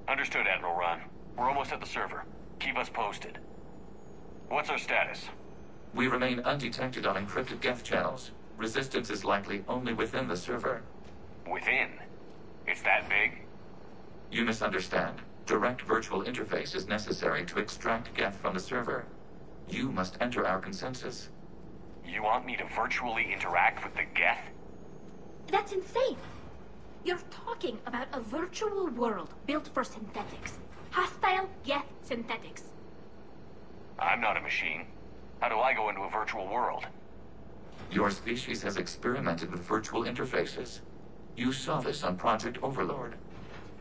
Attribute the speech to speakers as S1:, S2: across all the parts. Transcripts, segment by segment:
S1: Understood, Admiral Ron. We're almost at the server. Keep us posted. What's our status?
S2: We remain undetected on encrypted Geth channels. Resistance is likely only within the server.
S1: Within? It's that big?
S2: You misunderstand. Direct virtual interface is necessary to extract Geth from the server. You must enter our consensus.
S1: You want me to virtually interact with the Geth?
S3: That's insane! You're talking about a virtual world built for synthetics. Hostile Geth synthetics.
S1: I'm not a machine. How do I go into a virtual world?
S2: Your species has experimented with virtual interfaces. You saw this on Project Overlord.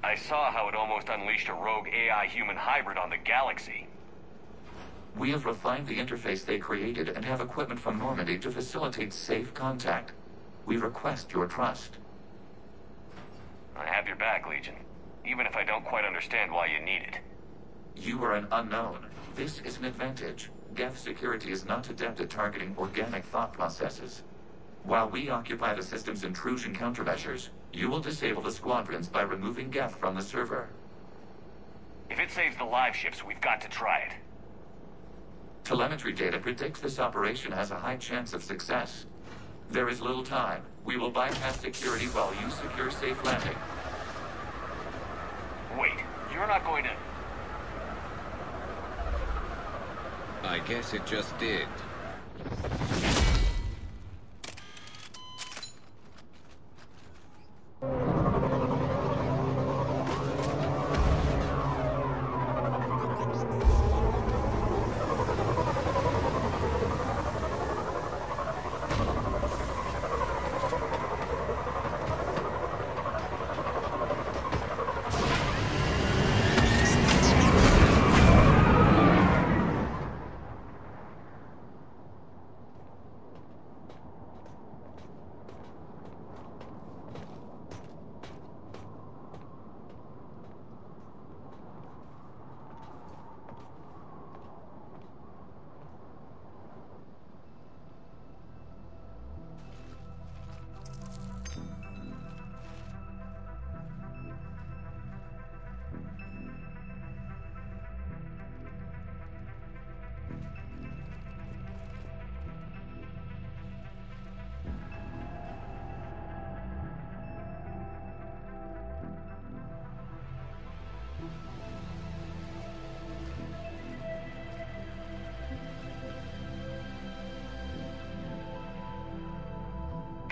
S1: I saw how it almost unleashed a rogue AI-human hybrid on the galaxy.
S2: We have refined the interface they created and have equipment from Normandy to facilitate safe contact. We request your trust.
S1: I have your back, Legion. Even if I don't quite understand why you need it.
S2: You are an unknown. This is an advantage. Geth security is not adept at targeting organic thought processes. While we occupy the system's intrusion countermeasures, you will disable the squadrons by removing Geth from the server.
S1: If it saves the live ships, we've got to try it.
S2: Telemetry data predicts this operation has a high chance of success. There is little time. We will bypass security while you secure safe landing.
S1: Wait, you're not going to...
S4: I guess it just did.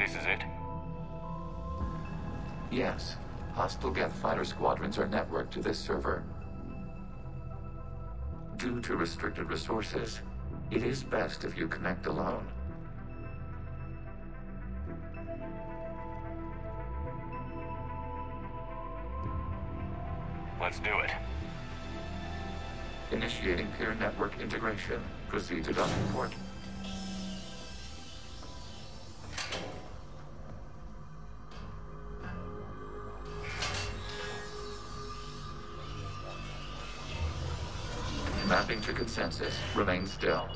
S1: This is it?
S2: Yes. Hostile Geth fighter squadrons are networked to this server. Due to restricted resources, it is best if you connect alone.
S1: Let's do it.
S2: Initiating peer network integration. Proceed to docking port. Mapping to consensus. Remain still.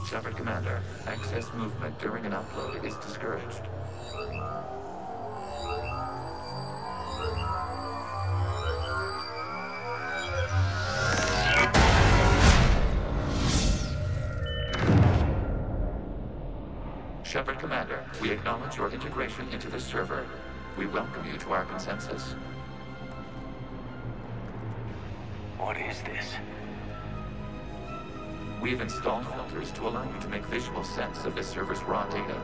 S2: Shepard Commander, access movement during an upload is discouraged. Shepard Commander, we acknowledge your integration into this server. We welcome you to our consensus.
S1: What is this?
S2: We've installed filters to allow you to make visual sense of this server's raw data.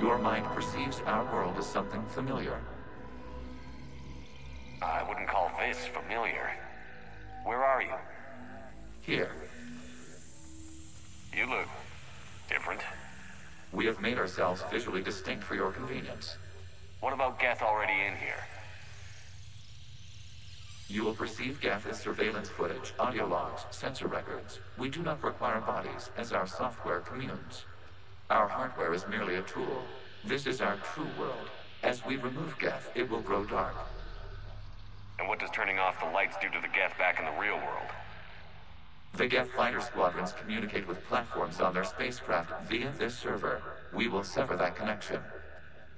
S2: Your mind perceives our world as something familiar.
S1: I wouldn't call this familiar. Where are you?
S2: Here,
S1: You look different.
S2: we have made ourselves visually distinct for your convenience.
S1: What about Geth already in here?
S2: You will perceive Geth as surveillance footage, audio logs, sensor records. We do not require bodies, as our software communes. Our hardware is merely a tool. This is our true world. As we remove Geth, it will grow dark.
S1: And what does turning off the lights do to the Geth back in the real world?
S2: The Geth fighter squadrons communicate with platforms on their spacecraft via this server. We will sever that connection.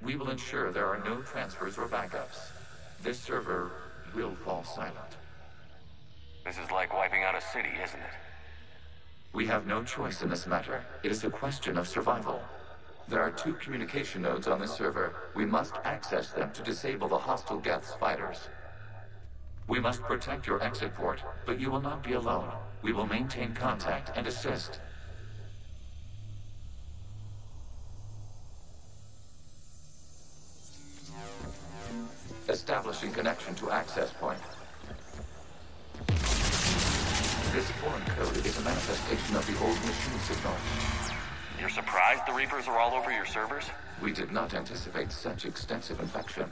S2: We will ensure there are no transfers or backups. This server will fall silent.
S1: This is like wiping out a city, isn't it?
S2: We have no choice in this matter. It is a question of survival. There are 2 communication nodes on this server. We must access them to disable the hostile Geth's fighters. We must protect your exit port, but you will not be alone. We will maintain contact and assist. Establishing connection to access point. This foreign code is a manifestation of the old machine signal.
S1: You're surprised the Reapers are all over your servers?
S2: We did not anticipate such extensive infection.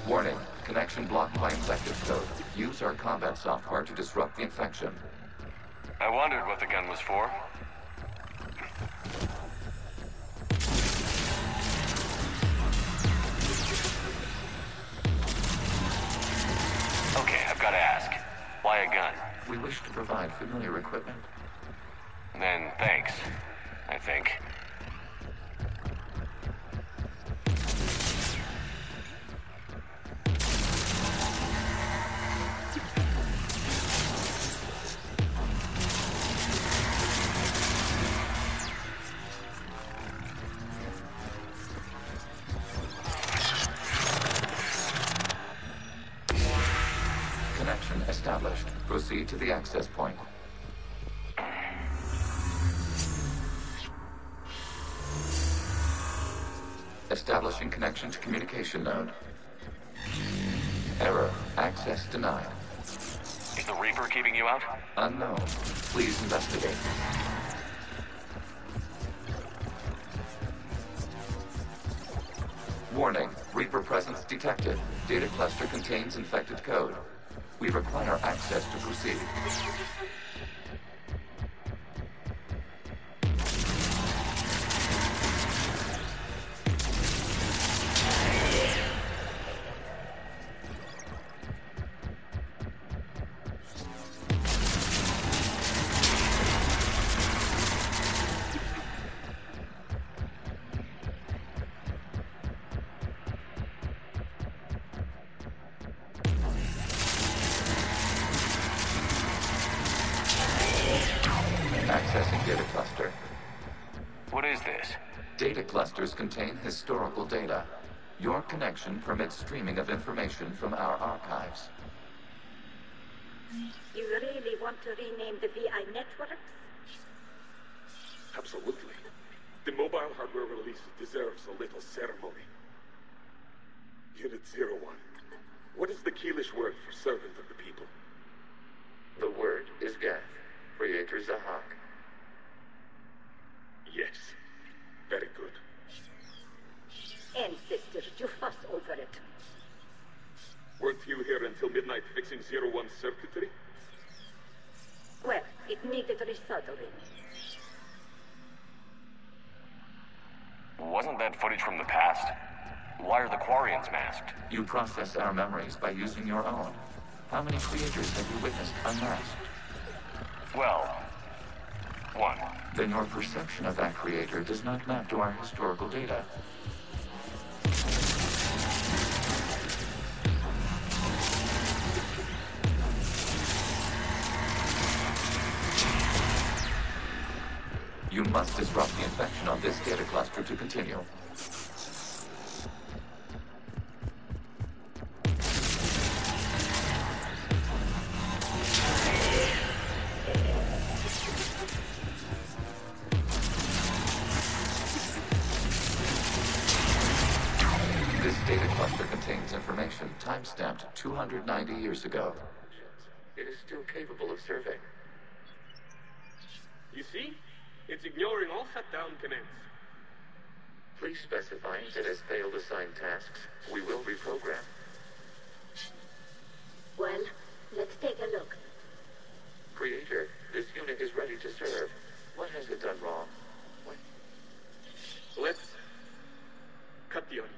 S2: Warning, connection blocked by infected code. Use our combat software to disrupt the infection.
S1: I wondered what the gun was for. Okay, I've got to ask. Why a gun?
S2: We wish to provide familiar equipment.
S1: Then thanks, I think.
S2: Connection established. Proceed to the access point. Establishing connection to communication node. Error. Access denied.
S1: Is the Reaper keeping you out?
S2: Unknown. Please investigate. Warning. Reaper presence detected. Data cluster contains infected code. We require access to proceed. Accessing data cluster.
S1: What is this?
S2: Data clusters contain historical data. Your connection permits streaming of information from our archives.
S5: You really want to rename the VI networks?
S6: Absolutely.
S5: The mobile hardware release deserves a little ceremony. Unit 01. What is the Keelish word for servant of the people?
S2: The word is Geth, Creator Zahak.
S5: Yes. Very good.
S6: Ancestors, you fuss over it.
S5: Weren't you here until midnight fixing 01's circuitry?
S6: Well, it needed resoldering.
S1: Wasn't that footage from the past? Why are the Quarians masked?
S2: You process our memories by using your own. How many creators have you witnessed unmasked?
S1: Well, one.
S2: Then your perception of that creator does not map to our historical data. You must disrupt the infection on this data cluster to continue. This data cluster contains information time-stamped 290 years ago. It is still capable of serving.
S5: You see? It's ignoring all shutdown commands.
S2: Please specify if it has failed assigned tasks. We will reprogram.
S6: Well, let's take a look.
S2: Creator, this unit is ready to serve. What has it done wrong? What?
S5: Let's cut the audio.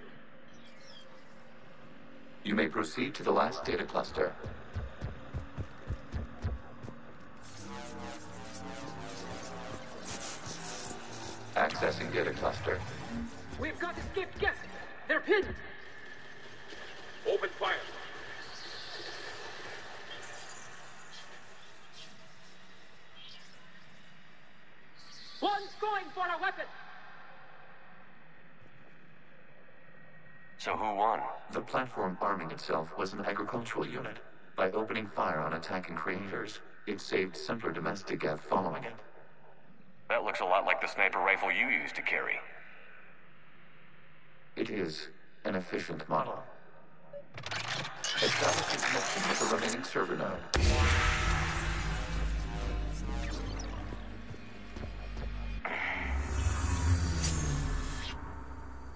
S2: You may proceed to the last data cluster. Accessing data cluster.
S7: We've got escaped guests. They're pinned.
S5: Open fire.
S7: One's going for a weapon.
S1: So who won?
S2: The platform arming itself was an agricultural unit. By opening fire on attacking creators, it saved simpler domestic Geth following it.
S1: That looks a lot like the sniper rifle you used to carry.
S2: It is an efficient model. Establish a connection with the remaining server node.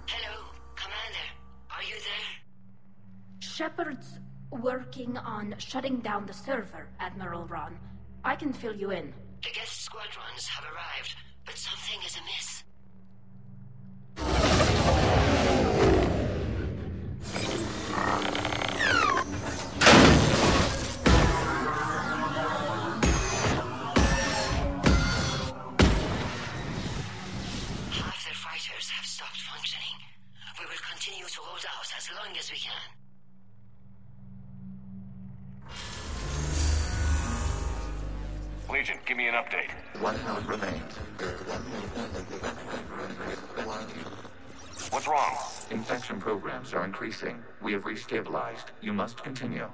S8: Hello, Commander. Are you there?
S3: Shepard's working on shutting down the server, Admiral Ron. I can fill you in.
S8: The guest squadrons have arrived, but something is amiss. Half their fighters have stopped functioning. We will continue to hold out as long as we can.
S1: Legion, give me an update.
S2: One node remains.
S1: What's wrong?
S2: Infection programs are increasing. We have restabilized. You must continue.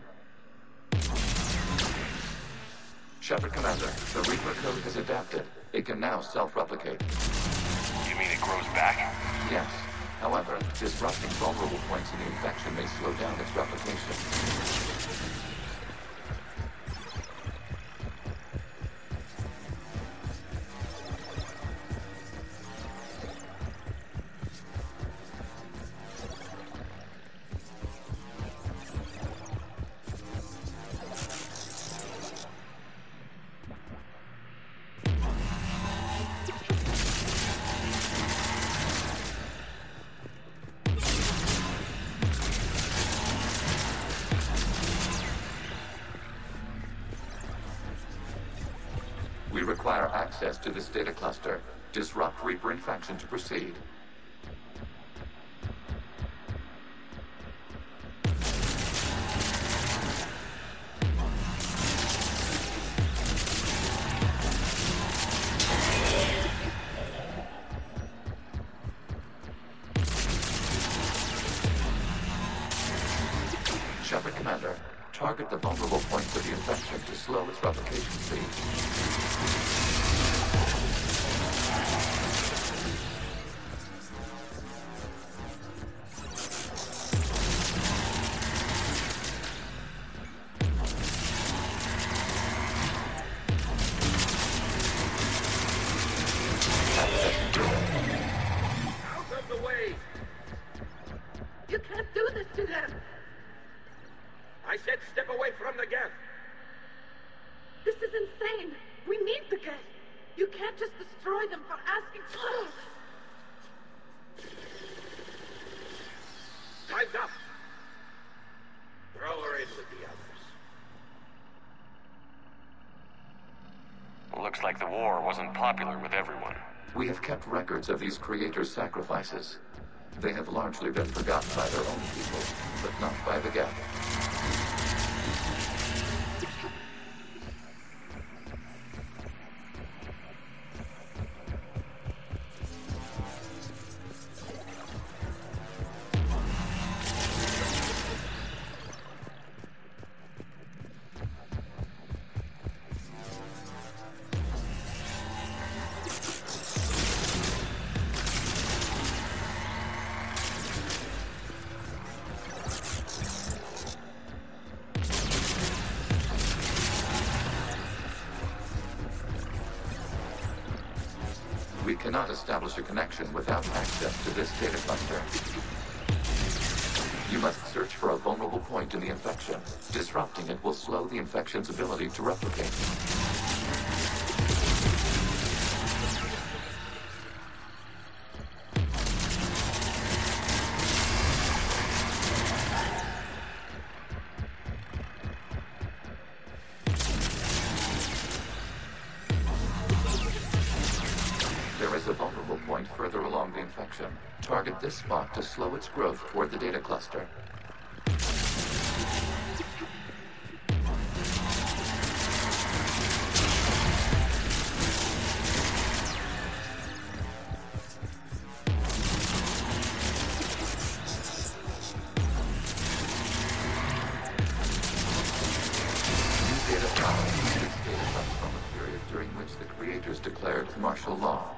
S2: Shepard Commander, the Reaper code has adapted. It can now self-replicate.
S1: You mean it grows back?
S2: Yes. However, disrupting vulnerable points in the infection may slow down its replication. We require access to this data cluster. Disrupt Reaper infection to proceed. Shepard Commander, target the vulnerable points of the infection to slow its replication speed.
S5: Geth!
S7: This is insane. We need the Geth. You can't just destroy them for asking.
S5: Time's up! Throw her in with the others.
S1: Looks like the war wasn't popular with everyone.
S2: We have kept records of these creators' sacrifices. They have largely been forgotten by their own people, but not by the Geth. We cannot establish a connection without access to this data cluster. You must search for a vulnerable point in the infection. Disrupting it will slow the infection's ability to replicate. There is a vulnerable point further along the infection. Target this spot to slow its growth toward the data cluster. New data found. This data comes from a period during which the creators declared martial law.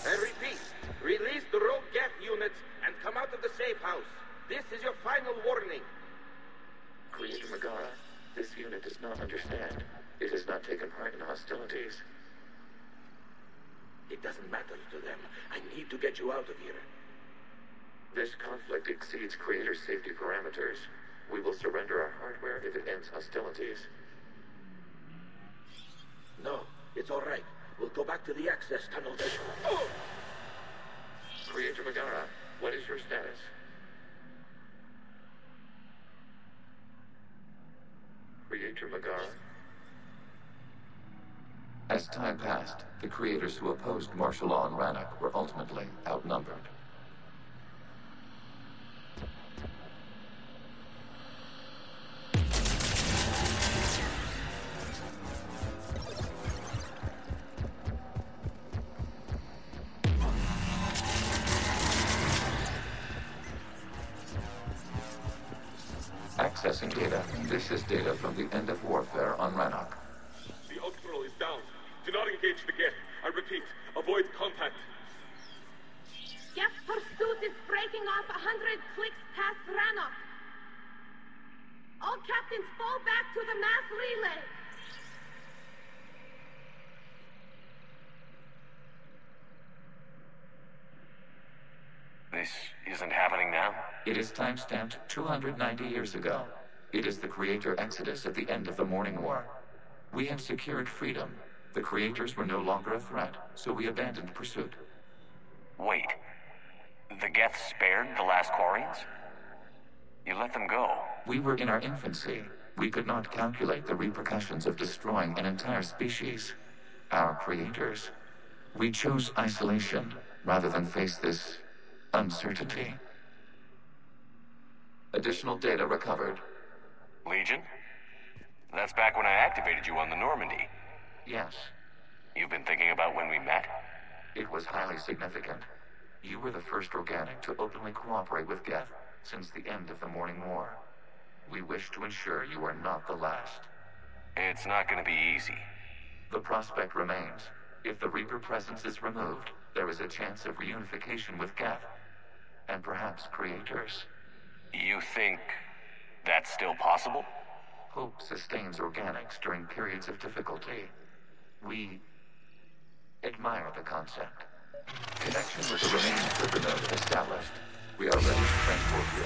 S5: I repeat, release the rogue Geth units and come out of the safe house. This is your final warning.
S2: Creator Megara, this unit does not understand. It has not taken part in hostilities.
S5: It doesn't matter to them. I need to get you out of here.
S2: This conflict exceeds Creator's safety parameters. We will surrender our hardware if it ends hostilities.
S5: No, it's all right. We'll go back to the access tunnel. Oh!
S2: Creator Megara, what is your status? Creator Megara? As time passed, the creators who opposed martial law in Rannoch were ultimately outnumbered. Accessing data. This is data from the end of warfare on Rannoch.
S5: The Ultral is down. Do not engage the Geth. I repeat, avoid contact.
S7: Geth pursuit is breaking off 100 clicks past Rannoch. All captains fall back to the mass relay.
S1: This isn't happening now?
S2: It is time-stamped 290 years ago. It is the Creator Exodus at the end of the Morning War. We had secured freedom. The Creators were no longer a threat, so we abandoned pursuit.
S1: Wait. The Geth spared the last Quarians? You let them go?
S2: We were in our infancy. We could not calculate the repercussions of destroying an entire species. Our creators. We chose isolation rather than face this uncertainty. Additional data recovered.
S1: Legion? That's back when I activated you on the Normandy.
S2: Yes.
S1: You've been thinking about when we met?
S2: It was highly significant. You were the first organic to openly cooperate with Geth since the end of the Morning War. We wish to ensure you are not the last.
S1: It's not going to be easy.
S2: The prospect remains. If the Reaper presence is removed, there is a chance of reunification with Geth, and perhaps creators.
S1: You think that's still possible?
S2: Hope sustains organics during periods of difficulty. We admire the concept. Connection with the remaining Clipper node established. We are ready to transport you.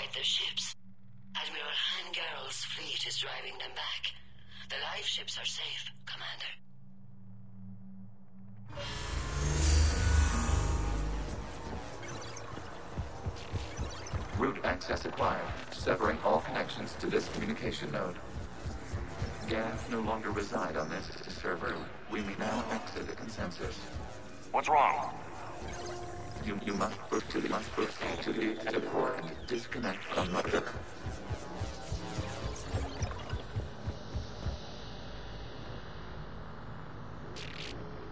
S8: inside their ships. Admiral Hangarl's fleet is driving them back. The live ships are safe, Commander.
S2: Root access acquired, severing all connections to this communication node. Geth no longer reside on this server. We may now exit the consensus.
S1: What's wrong?
S2: You must proceed to the exit port and disconnect from mother.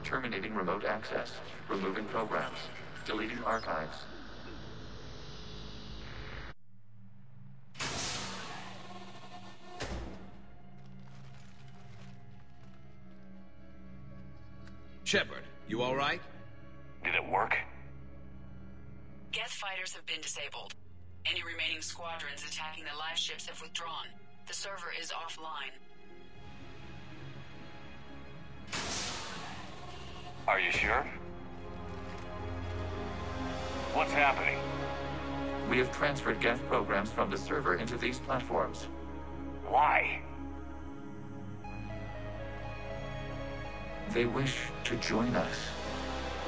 S2: Terminating remote access. Removing programs. Deleting archives.
S4: Shepard, you all right?
S1: Did it work?
S9: Geth fighters have been disabled. Any remaining squadrons attacking the live ships have withdrawn. The server is offline.
S1: Are you sure? What's happening?
S2: We have transferred Geth programs from the server into these platforms.
S1: Why?
S2: They wish to join us.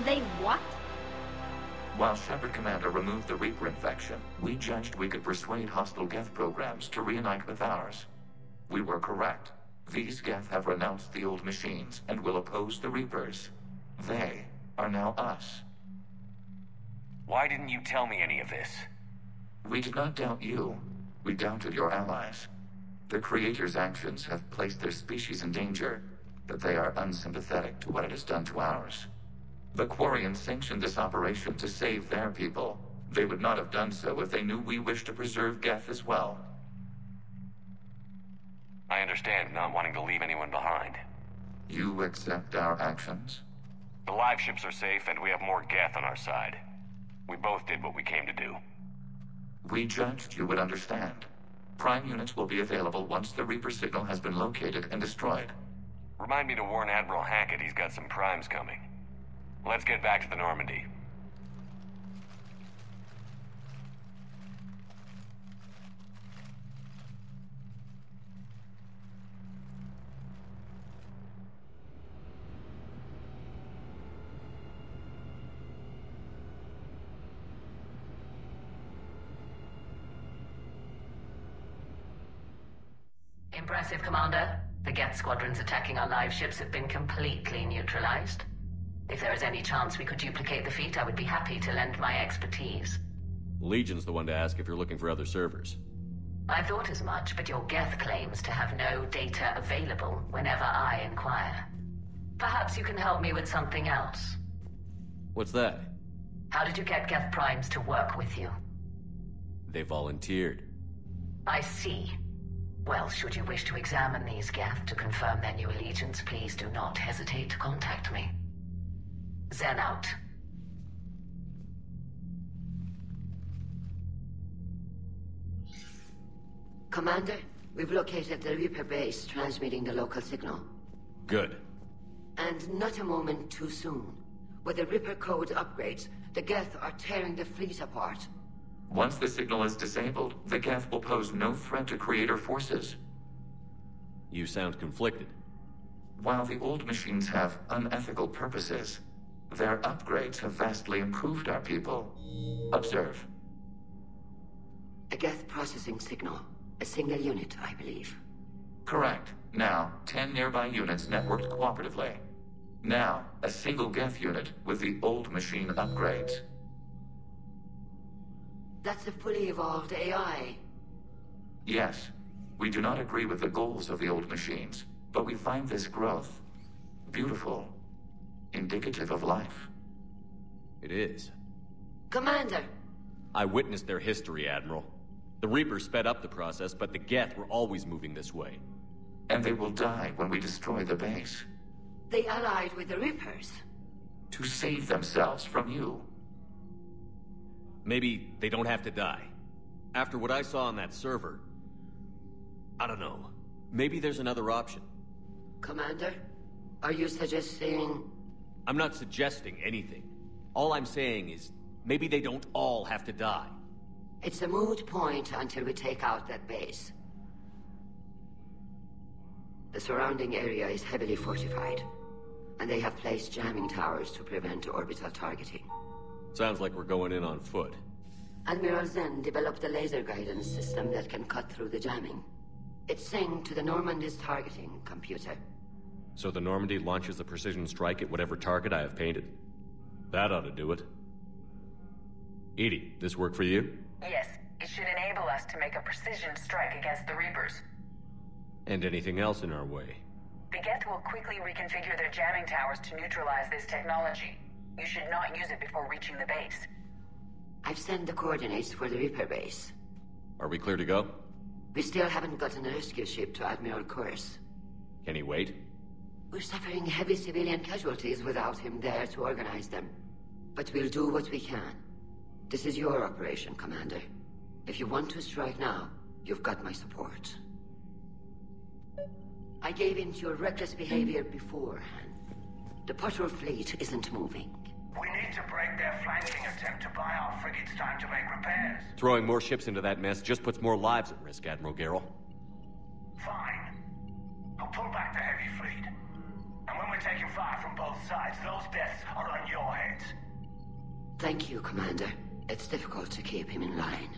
S3: They what?
S2: While Shepard Commander removed the Reaper infection, we judged we could persuade hostile Geth programs to reunite with ours. We were correct. These Geth have renounced the old machines and will oppose the Reapers. They are now us.
S1: Why didn't you tell me any of this?
S2: We did not doubt you. We doubted your allies. The Creator's actions have placed their species in danger, but they are unsympathetic to what it has done to ours. The Quarians sanctioned this operation to save their people. They would not have done so if they knew we wished to preserve Geth as well.
S1: I understand not wanting to leave anyone behind.
S2: You accept our actions?
S1: The live ships are safe, and we have more Geth on our side. We both did what we came to do.
S2: We judged you would understand. Prime units will be available once the Reaper signal has been located and destroyed.
S1: Remind me to warn Admiral Hackett he's got some primes coming. Let's get back to the Normandy.
S8: Impressive, Commander. The Geth squadrons attacking our live ships have been completely neutralized. If there is any chance we could duplicate the feat, I would be happy to lend my expertise.
S10: Legion's the one to ask if you're looking for other servers.
S8: I thought as much, but your Geth claims to have no data available whenever I inquire. Perhaps you can help me with something else.
S10: What's that?
S8: How did you get Geth primes to work with you?
S10: They volunteered.
S8: I see. Well, should you wish to examine these Geth to confirm their new allegiance, please do not hesitate to contact me. Zen out.
S6: Commander, we've located the Reaper base transmitting the local signal.
S10: Good.
S6: And not a moment too soon. With the Reaper code upgrades, the Geth are tearing the fleet apart.
S2: Once the signal is disabled, the Geth will pose no threat to Creator forces.
S10: You sound conflicted.
S2: While the old machines have unethical purposes, their upgrades have vastly improved our people. Observe.
S6: A Geth processing signal. A single unit, I believe.
S2: Correct. Now, 10 nearby units networked cooperatively. Now, a single Geth unit with the old machine upgrades.
S6: That's a fully evolved AI.
S2: Yes. We do not agree with the goals of the old machines, but we find this growth beautiful, indicative of life.
S10: It is.
S6: Commander!
S10: I witnessed their history, Admiral. The Reapers sped up the process, but the Geth were always moving this way.
S2: And they will die when we destroy the base.
S6: They allied with the Reapers.
S2: To save themselves from you.
S10: Maybe they don't have to die. After what I saw on that server, I don't know. Maybe there's another option.
S6: Commander, are you suggesting...
S10: I'm not suggesting anything. All I'm saying is, maybe they don't all have to die.
S6: It's a moot point until we take out that base. The surrounding area is heavily fortified, and they have placed jamming towers to prevent orbital targeting.
S10: Sounds like we're going in on foot.
S6: Admiral Zen developed a laser guidance system that can cut through the jamming. It's synced to the Normandy's targeting computer.
S10: So the Normandy launches a precision strike at whatever target I have painted? That ought to do it. Edie, this work for you?
S9: Yes, it should enable us to make a precision strike against the Reapers.
S10: And anything else in our way?
S9: The Geth will quickly reconfigure their jamming towers to neutralize this technology. You should not use it before reaching the base.
S6: I've sent the coordinates for the Reaper base.
S10: Are we clear to go?
S6: We still haven't gotten a rescue ship to Admiral Kurse.
S10: Can he wait?
S6: We're suffering heavy civilian casualties without him there to organize them. But we'll do what we can. This is your operation, Commander. If you want to strike now, you've got my support. I gave in to your reckless behavior beforehand. The patrol fleet isn't moving.
S11: We need to break their flanking attempt to buy our frigates time to make repairs.
S10: Throwing more ships into that mess just puts more lives at risk, Admiral Garrel.
S11: Fine. I'll pull back the heavy fleet. And when we're taking fire from both sides, those deaths are on your heads.
S6: Thank you, Commander. It's difficult to keep him in line.